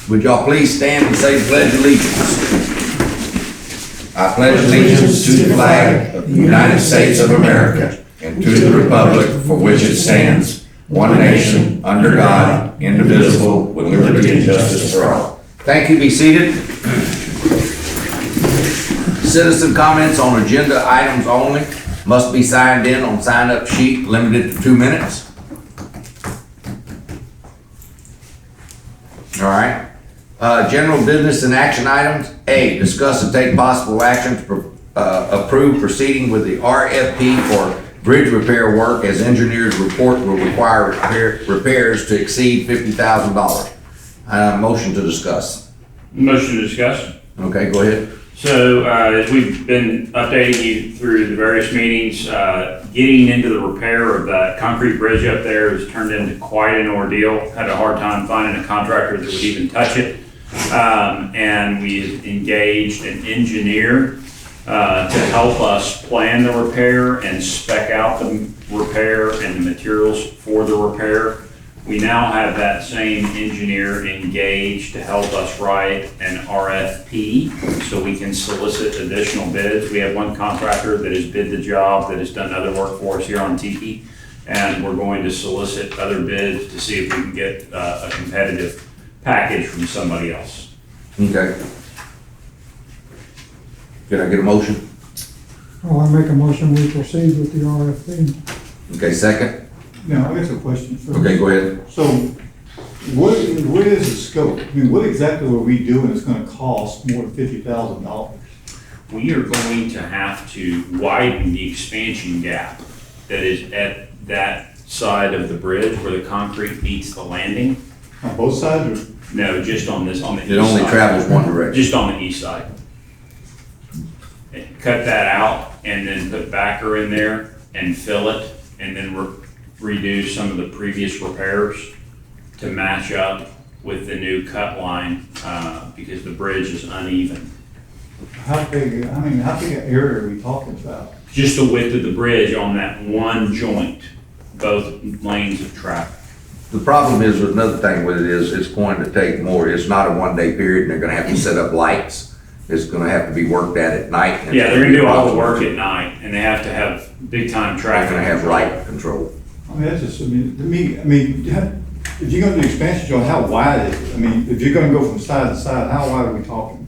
Would y'all please stand and say pledge allegiance? I pledge allegiance to the flag of the United States of America and to the republic for which it stands, one nation, under God, indivisible, with liberty and justice for all. Thank you. Be seated. Citizen comments on agenda items only must be signed in on sign-up sheet, limited to 2 minutes. All right. General business and action items. A, discuss and take possible action to approve proceeding with the RFP for bridge repair work as engineers report will require repairs to exceed $50,000. Motion to discuss. Motion to discuss. Okay, go ahead. So as we've been updating you through the various meetings, getting into the repair of that concrete bridge up there has turned into quite an ordeal. Had a hard time finding a contractor that would even touch it. And we engaged an engineer to help us plan the repair and spec out the repair and the materials for the repair. We now have that same engineer engaged to help us write an RFP so we can solicit additional bids. We have one contractor that has bid the job, that has done other work for us here on Tiki, and we're going to solicit other bids to see if we can get a competitive package from somebody else. Okay. Can I get a motion? Well, I make a motion, we proceed with the RFP. Okay, second. Now, I guess a question first. Okay, go ahead. So, what is the scope? I mean, what exactly are we doing that's gonna cost more than $50,000? We are going to have to widen the expansion gap that is at that side of the bridge where the concrete meets the landing. On both sides, or? No, just on this, on the east It side. only travels one direction. Just on the east side. Cut that out and then put backer in there and fill it and then redo some of the previous repairs to match up with the new cut line because the bridge is uneven. How big an area are we talking about? Just the width of the bridge on that one joint, both lanes of traffic. The problem is, with another thing with it is, it's going to take more, it's not a one-day period, and they're gonna have to set up lights. It's gonna have to be worked at night. and Yeah, they're gonna do all the work at night and they have to have big time They're traffic. gonna have control. light control. I mean, that's just, I mean, to me, if you're gonna do expansion, Joe, how wide is it? I mean, if you're gonna go from side to side, how wide are we talking?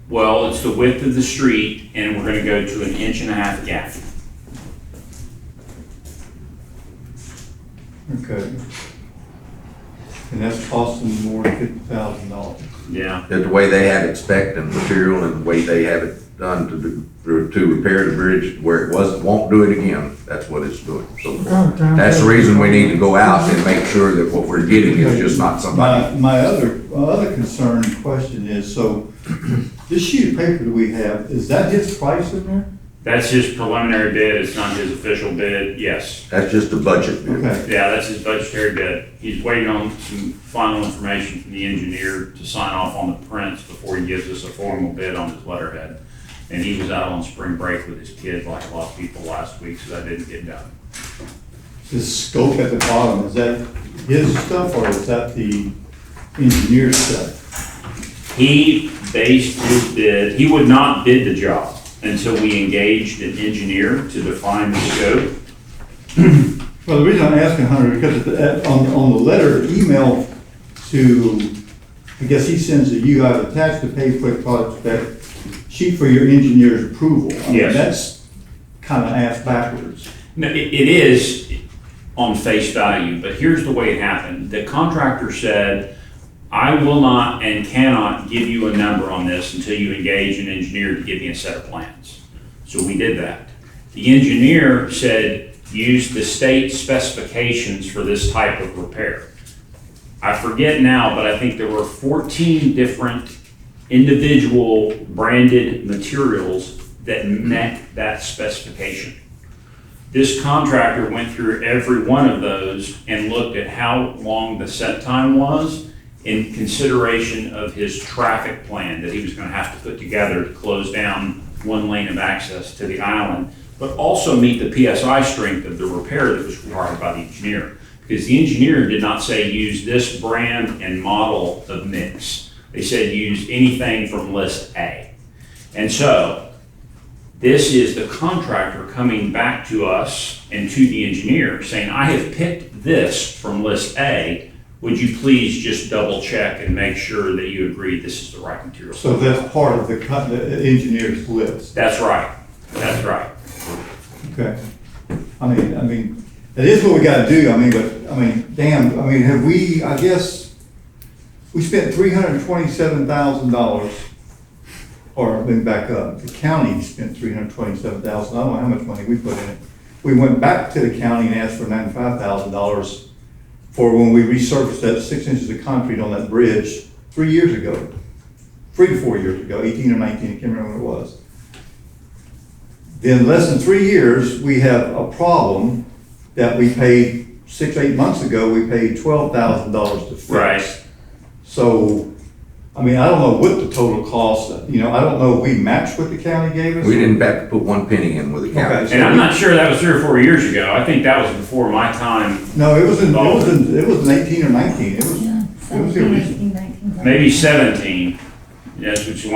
Well, it's the width of the street and we're gonna go to 1.5 inch gap. Okay. And that's costing more than $50,000. Yeah. That the way they have it spec'd and material and the way they have it done to repair the bridge where it won't do it again. That's what it's doing. So that's the reason we need to go out and make sure that what we're getting is just not somebody. My other concern and question is, so this sheet of paper that we have, is that his price in there? That's his preliminary bid, it's not his official bid, yes. That's just a budget bid. Okay. Yeah, that's his budgetary bid. He's waiting on some final information from the engineer to sign off on the prints before he gives us a formal bid on his letterhead. And he was out on spring break with his kids like a lot of people last week, so that didn't get done. This scope at the bottom, is that his stuff or is that the engineer's stuff? He based his bid, he would not bid the job until we engaged an engineer to define the scope. Well, the reason I'm asking, Hunter, because on the letter email to, I guess he sends to you, I've attached the pay for product that sheet for your engineer's approval. I mean, Yes. that's kind of asked backwards. No, it is on face value, but here's the way it happened. The contractor said, I will not and cannot give you a number on this until you engage an engineer to give me a set of plans. So we did that. The engineer said, use the state specifications for this type of repair. I forget now, but I think there were 14 different individual branded materials that met that specification. This contractor went through every one of those and looked at how long the set time was in consideration of his traffic plan that he was going to have to put together to close down one lane of access to the island, but also meet the PSI strength of the repair that was required by the engineer. Because the engineer did not say use this brand and model of mix. They said use anything from list A. And so this is the contractor coming back to us and to the engineer saying, I have picked this from list A. Would you please just double check and make sure that you agree this is the right material? So that's part of the engineer's list. That's right. That's right. Okay. I mean, it is what we gotta do, damn, have we, I guess, we spent $327,000, or let me back up, the county spent $327,000, I don't know how much money we put in it. We went back to the county and asked for $95,000 for when we resurfaced that 6 inches of concrete on that bridge 3 years ago, 3 to 4 years ago, 18 or 19, I can't remember what it was. Then less than 3 years, we have a problem that we paid 6, 8 months ago, we paid $12,000 to fix. Right. So, I don't know what the total cost, I don't know if we matched what the county gave us. We didn't have to put one penny in with the county. Okay. And I'm not sure that was 3 or 4 years ago. I think that was before my time. No, it was in 18 or 19, it was. Yeah, It was 17, the- 18, 19. Maybe 17. Yes, which is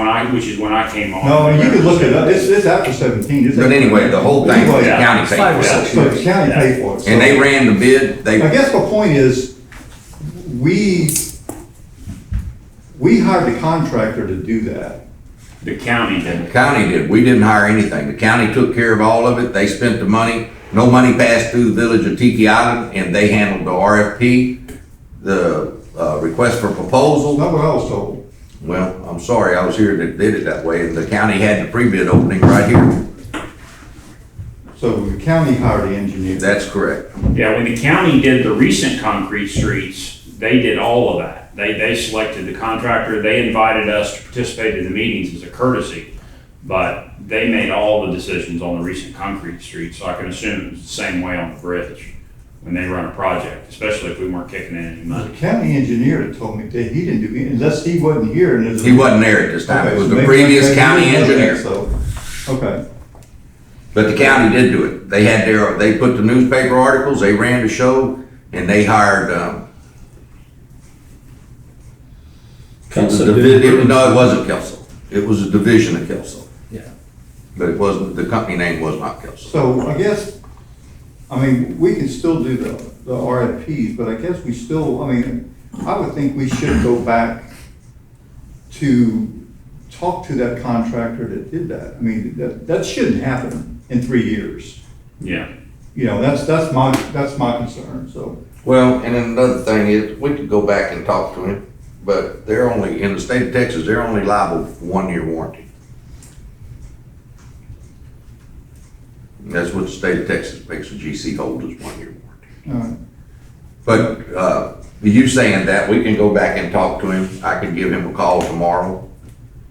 when I came on. No, you can look it up, it's after 17. It's But after- anyway, the whole thing, the Yeah. county paid for it. So the county paid for it. And they ran the bid, I guess my point is, we hired the contractor to do that. The county did. the county did, we didn't hire anything. The county took care of all of it, they spent the money. No money passed through the village of Tiki Island, and they handled the RFP, the request for That's proposal. not what I was told. Well, I'm sorry, I was here that did it that way, and the county had the pre-bid opening right here. So the county hired the engineer. That's correct. Yeah, when the county did the recent concrete streets, they did all of that. They selected the contractor, they invited us to participate in the meetings as a courtesy, but they made all the decisions on the recent concrete streets, so I can assume it's the same way on the bridge when they run a project, especially if we weren't kicking in any The money. county engineer had told me that he didn't do it, unless he wasn't here and there's. He wasn't there at this time, it Okay, was so the maybe previous he county didn't know that, engineer. So, okay. But the county did do it. They had they put the newspaper articles, they ran the show, and they hired, Kelso no, did it. it wasn't Kelso. It was a division of Kelso. Yeah. But it wasn't, the company name was not Kelso. So I guess, we can still do the RFPs, but I guess we still, I would think we should go back to talk to that contractor that did that. That shouldn't happen in 3 years. Yeah. That's my concern, so. Well, and then another thing is, we could go back and talk to him, but they're only, in the state of Texas, they're only liable for 1 year warranty. And that's what the state of Texas makes a GC hold is 1 year warranty. But, you saying that, we can go back and talk to him. I can give him a call tomorrow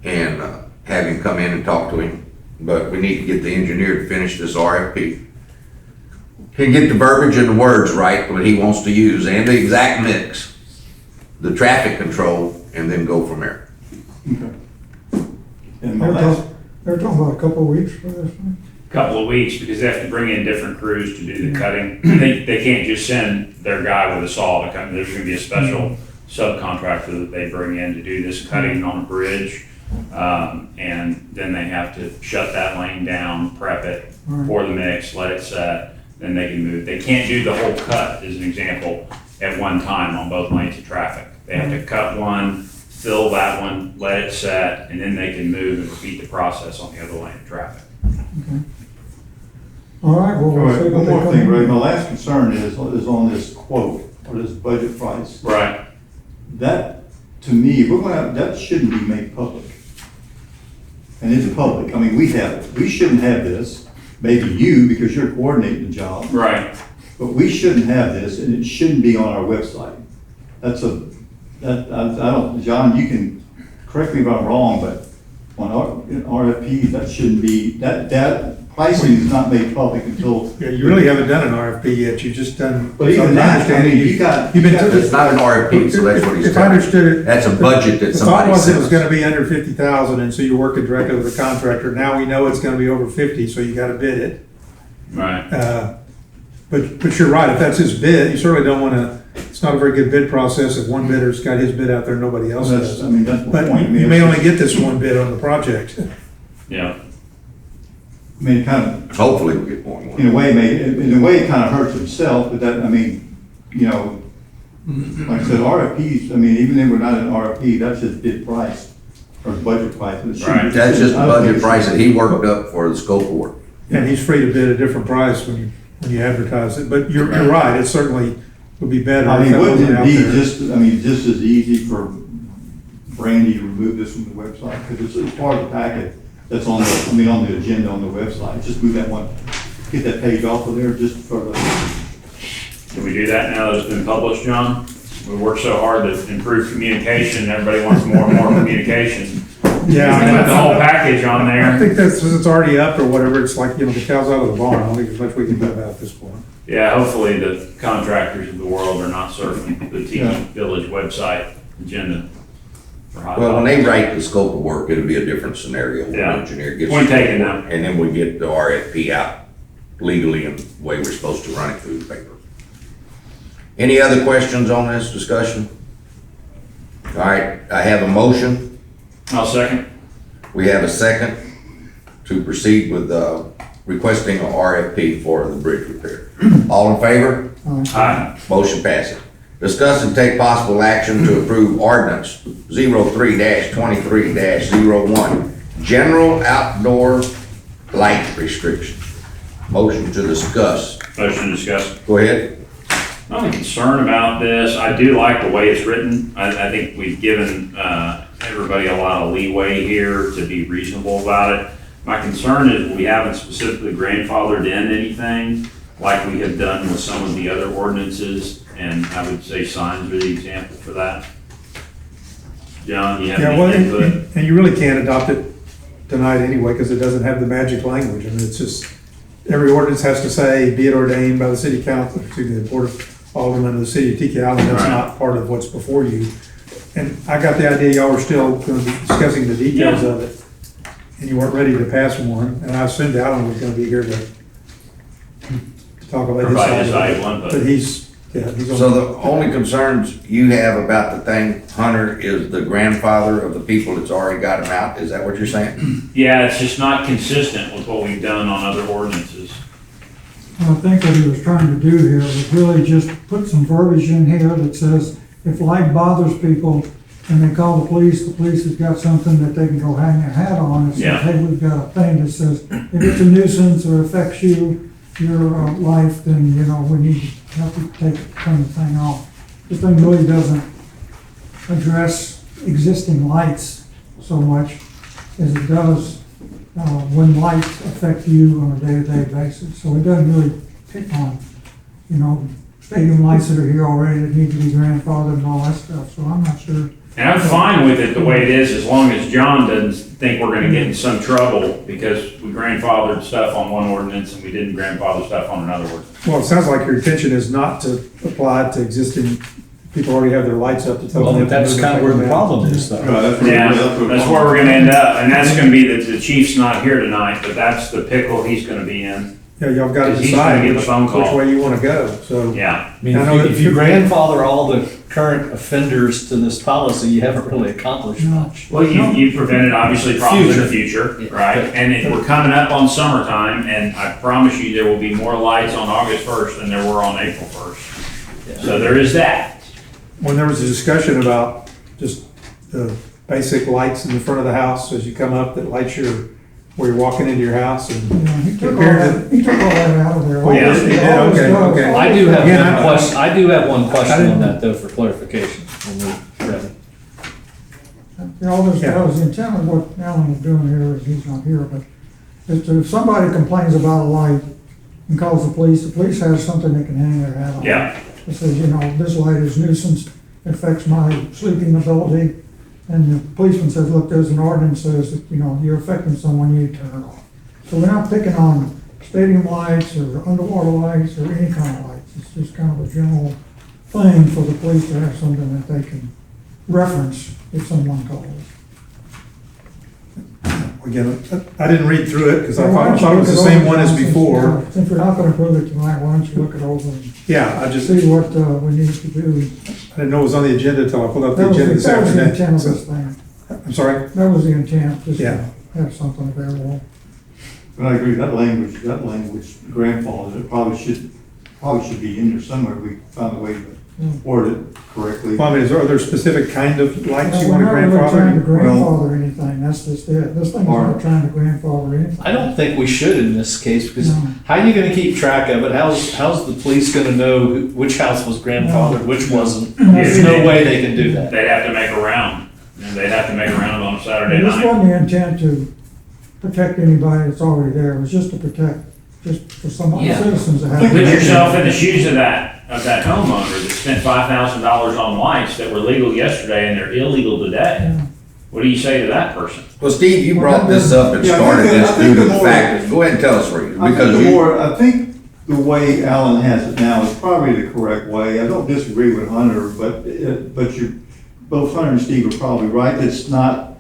and, have him come in and talk to him. But we need to get the engineer to finish this RFP. Can get the verbiage and the words right, what he wants to use, and the exact mix, the traffic control, and then go from there. And my last, They're talking about a couple of weeks for this one. Couple of weeks, because they have to bring in different crews to do the cutting. They can't just send their guy with a saw to come. There's gonna be a special subcontractor that they bring in to do this cutting on a bridge. And then they have to shut that lane down, prep it, pour the mix, let it set, then they can move. They can't do the whole cut, as an example, at one time on both lanes of traffic. They have to cut one, fill that one, let it set, and then they can move and repeat the process on the other lane of traffic. All right, well, all we'll see right, what one they more come thing, in. Ray, my last concern is on this quote, or this budget price. Right. That, to me, that shouldn't be made public. And it's public, we have it, we shouldn't have this, maybe you, because you're coordinating the job, Right. but we shouldn't have this, and it shouldn't be on our website. I don't, John, you can correct me if I'm wrong, but on RFPs, that shouldn't be, that pricing is not made public until. Yeah, you really haven't done an RFP yet, you've just done. But even that, you've got. It's not an RFP, so that's what he's If I telling you. understood it. That's a budget that The thought somebody was it was sends. gonna be under 50,000, and so you're working directly with the contractor, now we know it's gonna be over 50, so you gotta bid it. Right. But you're right, if that's his bid, you certainly don't wanna it's not a very good bid process if one bidder's got his bid out there and nobody else That's, does. I mean, that's my But point. I mean, you may it's only just- get this one bid on the project. Yeah, I mean, it kind of, Hopefully we get more. in a way, it kind of hurts himself, but that, I mean, you know, like I said, RFPs, I mean, even if we're not an RFP, that's his bid price, or budget price. It should- Right. That's just the I don't think budget it price should- that he worked up for the scope of work. And he's free to bid a different price when you advertise it. But you're right, it certainly would be better I if mean, that wouldn't wasn't it out be there. just as easy for Brandy to remove this from the website? Because it's part of the packet that's on on the agenda on the website. Just move that one, get that page off of there just for the, can we do that now that it's been published, John? We worked so hard to improve communication, everybody wants more and more communication. Yeah, We put the whole package on I there. think that's, since it's already up or whatever, it's like, the cow's out of the barn. I don't think there's much we can do about it at this point. Yeah, hopefully the contractors of the world are not surfing the Tiki Yeah. Village website agenda for hot Well, when dogs. they write the scope of work, it'll be a different scenario when Yeah. the engineer gets. Point taken, though. And then we get the RFP out legally and the way we're supposed to run it through the paper. Any other questions on this discussion? All right, I have a motion. I'll second. We have a second to proceed with requesting a RFP for the bridge repair. All in favor? Aye. Motion passes. Discuss and take possible action to approve ordinance 03-23-01, general outdoor light restrictions. Motion to discuss. Motion to discuss. Go ahead. My only concern about this, I do like the way it's written. I think we've given everybody a lot of leeway here to be reasonable about it. My concern is we haven't specifically grandfathered in anything like we have done with some of the other ordinances, and I would say signs are the example for that. John, you have Yeah, well, any input? and you really can't adopt it tonight anyway, because it doesn't have the magic language. I mean, it's just, every ordinance has to say, be it ordained by the city council, excuse me, the board of aldermen of the city of Tiki Island. That's Right. not part of what's before you. And I got the idea y'all were still gonna be discussing the details Yeah. of it, and you weren't ready to pass one, and I assumed Alan was gonna be here to talk about his Provide side his of valuable it. input. But he's on. So the only concerns you have about the thing, Hunter, is the grandfather of the people that's already got them out? Is that what you're saying? Yeah, it's just not consistent with what we've done on other ordinances. I think what he was trying to do here was really just put some verbiage in here that says, if light bothers people and they call the police has got something that they can go hang their hat on. It Yeah. says, hey, we've got a thing that says, if it's a nuisance or affects you, your life, then, you know, we need to help you take the kind of thing off. This thing really doesn't address existing lights so much as it does when lights affect you on a day-to-day basis. So it doesn't really pick on, you know, stadium lights that are here already that need to be grandfathered and all that stuff. So I'm not sure. And I'm fine with it the way it is, as long as John doesn't think we're gonna get in some trouble because we grandfathered stuff on one ordinance and we didn't grandfather stuff on another ordinance. Well, it sounds like your intention is not to apply it to existing, people already have their lights up to tell Well, them. but that's kind of where the problem is, though. Yeah, that's where we're gonna end up, and that's gonna be that the chief's not here tonight, but that's the pickle he's gonna be in. Yeah, y'all got to Because he's gonna decide get the phone which call. way you want to go, so. Yeah, I mean, I know if you that- grandfather all the current offenders to this policy, you haven't really accomplished much. well, you prevented obviously problems in the future, Yeah. right? And we're coming up on summertime, and I promise you, there will be more lights on August 1st than there were on April 1st. So there is that. When there was a discussion about just the basic lights in the front of the house as you come up that lights where you're walking into your house and. You know, he took all Compared that out of there. Oh, yes, he did? Always Okay, does. okay. I do have Again, one question, I do have one question on that though for clarification when we're ready. Yeah, all this, Yeah. that was the intent of what Alan was doing here, is he's not here, but if somebody complains about a light and calls the police has something they can hang their hat on. Yeah, It says, you know, this light is nuisance, affects my sleeping ability, and the policeman says, look, there's an ordinance says that, you know, you're affecting someone, you need to turn it off. So we're not picking on stadium lights or underwater lights or any kind of lights, it's just kind of a general thing for the police to have something that they can reference if someone calls. again, I didn't read through it because I Well, why thought don't it you was the look it same over, one as John, before. Since we're not gonna prove it tonight, why don't you look it over and Yeah, I just, see what, we need to do. I didn't know it was on the agenda until I pulled up the That was, agenda this that was the afternoon. intent of So- this thing. I'm sorry? That was the intent, just Yeah. to have something available. But I agree, that language, grandfather, it probably should be in there somewhere. We found a way to word it correctly. Well, I mean, are there specific kind of lights you We're want to not really trying to grandfather? grandfather anything, that's just it. This thing's Or- not trying to grandfather anything. I don't think we should in this case, because No. how are you gonna keep track of it? How's the police gonna know which house was grandfathered, which wasn't? There's no way they can do that. They'd have to make a round, and they'd have to make a round on a Saturday This night. wasn't the intent to protect anybody that's already there, it was just to protect, just for some Yeah. citizens that Put have. yourself in the shoes of that homeowner that spent $5,000 on lights that were legal yesterday and they're illegal today. Yeah. What do you say to that person? Well, Steve, you brought this up and Yeah, I started think this I due think to the the more- fact, that- go ahead and tell us, Reed, I because think the you, more, I think the way Alan has it now is probably the correct way. I don't disagree with Hunter, but both Hunter and Steve are probably right. It's not,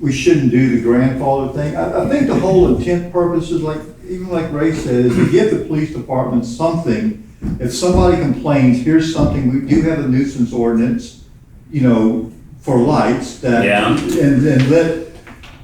we shouldn't do the grandfather thing. I think the whole intent purpose is like, even like Ray said, is to give the police department something. If somebody complains, here's something, we do have a nuisance ordinance, for lights that. Yeah. And let,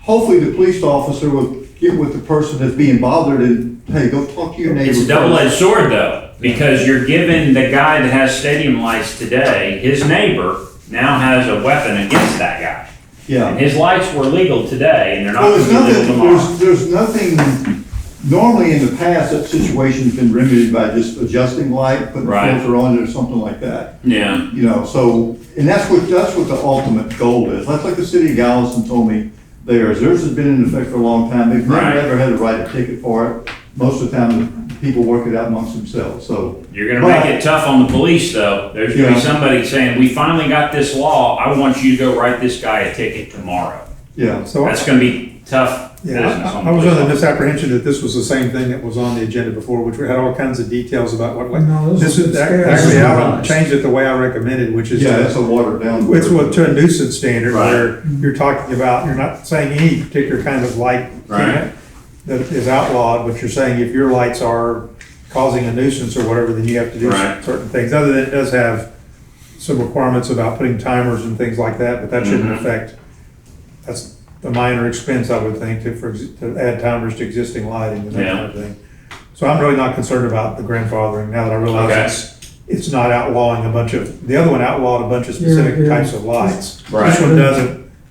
hopefully the police officer will get with the person that's being bothered and, hey, go talk to your neighbor. It's a first. double-edged sword though, because you're giving the guy that has stadium lights today, his neighbor now has a weapon against that guy. Yeah. And his lights were legal today and they're not Well, gonna there's be legal nothing, tomorrow. there's nothing, normally in the past, that situation's been remedied by just adjusting light, putting a Right. filter on it or something like that. Yeah, So, and that's what the ultimate goal is. That's like the city of Galveston told me theirs has been in effect for a long time. They've never Right. ever had to write a ticket for it. Most of the time, the people work it out amongst themselves, so. you're gonna make it tough on the police though. There's gonna Yeah. be somebody saying, we finally got this law, I want you to go write this guy a ticket tomorrow. Yeah. So, That's gonna be tough yeah, business on the I was police under the officer. misapprehension that this was the same thing that was on the agenda before, which had all kinds of details about what, like, No, this is actually, scary. Alan changed it the way I recommended, which is. Yeah, that's a watered down. It's what, to a nuisance standard Right. where you're talking about, you're not saying any particular kind of light Right. that is outlawed, but you're saying if your lights are causing a nuisance or whatever, then you have to do Right. certain things. Other than it does have some requirements about putting timers and things like that, but that shouldn't Mhm. affect, that's a minor expense, I would think, to add timers to existing lighting and that Yeah. kind of thing. So I'm really not concerned about the grandfathering now that I Okay. realize it's not outlawing a bunch of, the other one outlawed a bunch of specific Yeah, yeah. types of lights. Right. This one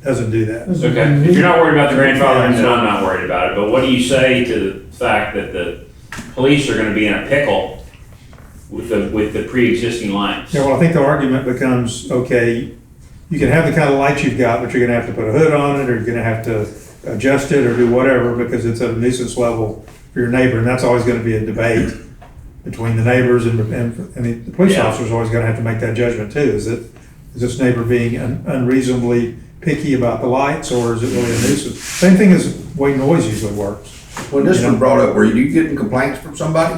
doesn't do that. This is Okay, when if we- you're not worried about the grandfathering, then I'm not worried about it, but what do you say to the fact that the police are gonna be in a pickle with the pre-existing lights? Yeah, well, I think the argument becomes, okay, you can have the kind of lights you've got, but you're gonna have to put a hood on it, or you're gonna have to adjust it or do whatever, because it's at a nuisance level for your neighbor, and that's always gonna be a debate between the neighbors and the police Yeah. officer's always gonna have to make that judgment too. Is this neighbor being unreasonably picky about the lights, or is it really a nuisance? Same thing as the way noise usually works. when this was brought up, were you getting complaints from somebody?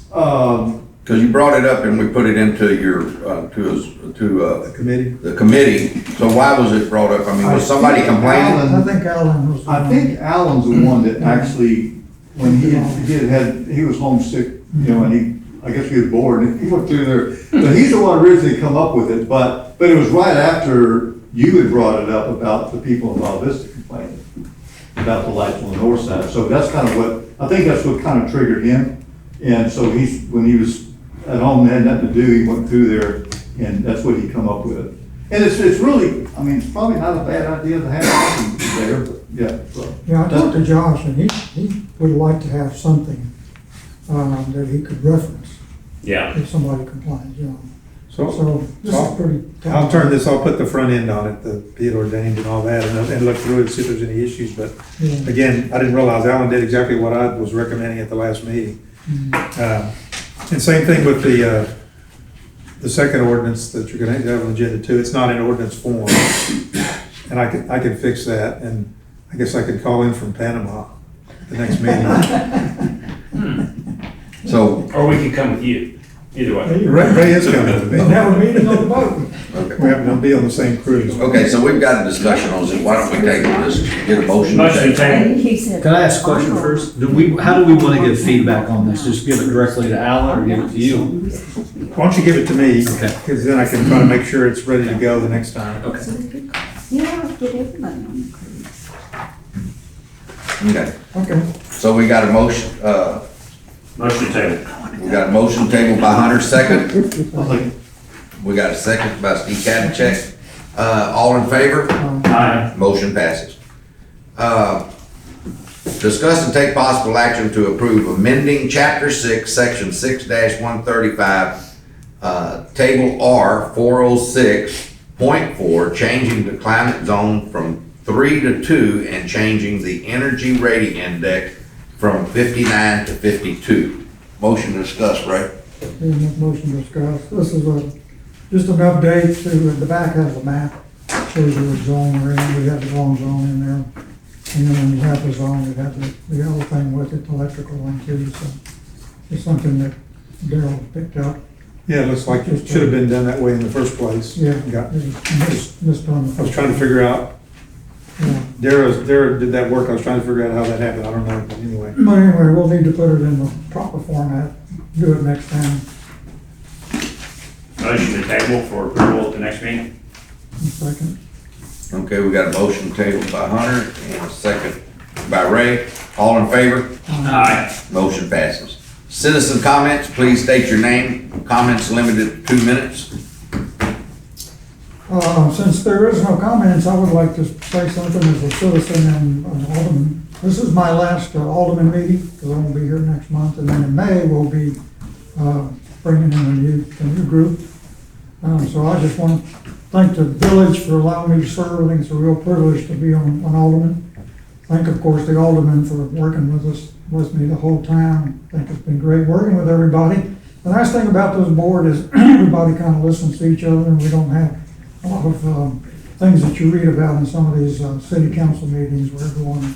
Because you brought it up and we put it into your, The committee? the committee, so why was it brought up? I mean, was somebody complaining? I think Alan was. the I one. think Alan's the one that actually, when he was homesick, and I guess he was bored, and he went through there. But he's the one originally come up with it, but it was right after you had brought it up about the people in Val Vista complaining about the lights on the north side. So that's kind of I think that's what kind of triggered him. And so when he was at home, had nothing to do, he went through there, and that's what he come up with. And it's really, I mean, it's probably not a bad idea to have something there, but yeah, so. Yeah, I talked to Josh, and he would like to have something, that he could reference Yeah, if somebody complains, So, So this is pretty. I'll turn this, I'll put the front end on it, the be it ordained and all that, and look through it, see if there's any issues, but Yeah. again, I didn't realize Alan did exactly what I was recommending at the last meeting. And same thing with the second ordinance that you're gonna have on agenda too, it's not in ordinance form. And I can fix that, and I guess I could call in from Panama the next meeting. So, or we can come with you, either way. Ray is coming with We'll me. have a meeting on the boat. Okay. We happen to be on the same cruise. Okay, so we've got a discussion on this. Why don't we table this, get a motion? Motion to table. He said. Can I ask a question first? How do we want to give feedback on this? Just give it directly to Alan or give it to you? Why don't you give it to me, Okay. because then I can try to make sure it's ready to go the next time. Okay. Yeah, get everybody on the cruise. Okay, Okay, so we got a motion, Motion to table. we got a motion tabled by Hunter, second. I'll take it. We got a second by Steve Catacek. All in favor? Aye. Motion passes. Discuss and take possible action to approve amending Chapter 6, Section 6-135, Table R 406.4, changing the climate zone from 3 to 2 and changing the energy rating index from 59 to 52. Motion to discuss, Ray. here's the motion discussed. This is just an update to, the back has a map, shows you what zone we're in. We have the wrong zone in there. And then when you have the zone, you have the other thing with it, the electrical one too, so it's something that Daryl picked up. Yeah, it looks like it should have been done that way in the first place. Yeah, Got- it was missed on the. I was trying to figure out, Yeah. Dara did that work, I was trying to figure out how that happened, I don't know, but anyway. But anyway, we'll need to put it in the proper format, do it next time. Motion to table for approval at the next meeting. Second. Okay, we got a motion tabled by Hunter and a second by Ray. All in favor? Aye. Motion passes. Citizen comments, please state your name. Comments limited to 2 minutes. Since there is no comments, I would like to say something as a citizen and an alderman. This is my last alderman meeting, because I won't be here next month, and then in May, we'll be bringing in a new group. So I just want to thank the village for allowing me to serve. I think it's a real privilege to be on alderman. Thank, of course, the alderman for working with me the whole time. I think it's been great working with everybody. The nice thing about this board is everybody kind of listens to each other, and we don't have a lot of things that you read about in some of these city council meetings where everyone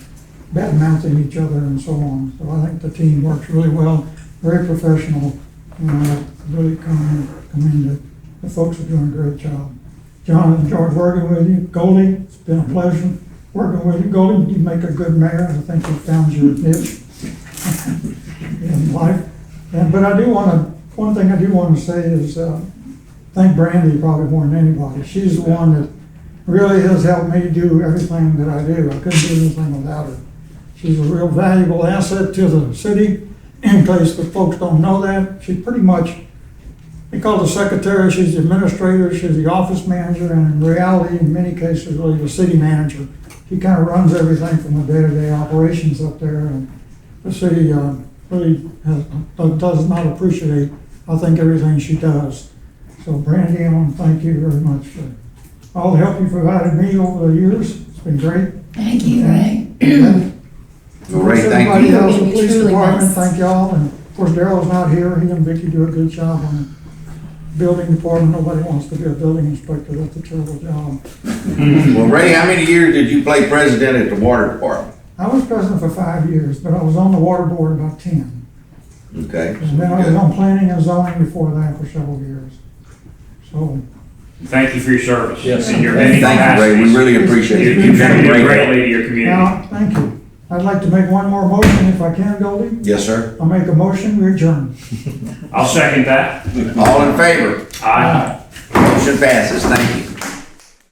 bad mouthing each other and so on. So I think the team works really well, very professional, and I really commend the folks are doing a great job. John, I enjoyed working with you. Goldie, it's been a pleasure working with you. Goldie, you make a good mayor. I think you found your niche in life. But I do want to, one thing I do want to say is thank Brandy probably more than anybody. She's the one that really has helped me do everything that I do. I couldn't do anything without her. She's a real valuable asset to the city. In case the folks don't know that, she's pretty much, they call the secretary, she's the administrator, she's the office manager, and in reality, in many cases, really the city manager. She kind of runs everything from the day-to-day operations up there, and the city really does not appreciate, I think, everything she does. So Brandy, I want to thank you very much for all the help you provided me over the years. It's been great. Thank you, Ray. Well, Ray, thank Everybody you. else, the police Truly department, missed. thank y'all, and of course Daryl's not here, he and Vicky do a good job on the building department. Nobody wants to be a building inspector, that's a terrible job. Well, Ray, how many years did you play president at the water department? I was president for 5 years, but I was on the water board about 10. Okay. And then I was on planning and zoning before that for several years. So, Thank you for your service. Yes. And your many Thank you, Ray, we capacities. really appreciate You it. You've done a contributed great. greatly to your community. now, thank you. I'd like to make one more motion if I can, Goldie. Yes, sir. I'll make a motion, we adjourn. I'll second that. All in favor? Aye. Motion passes. Thank you.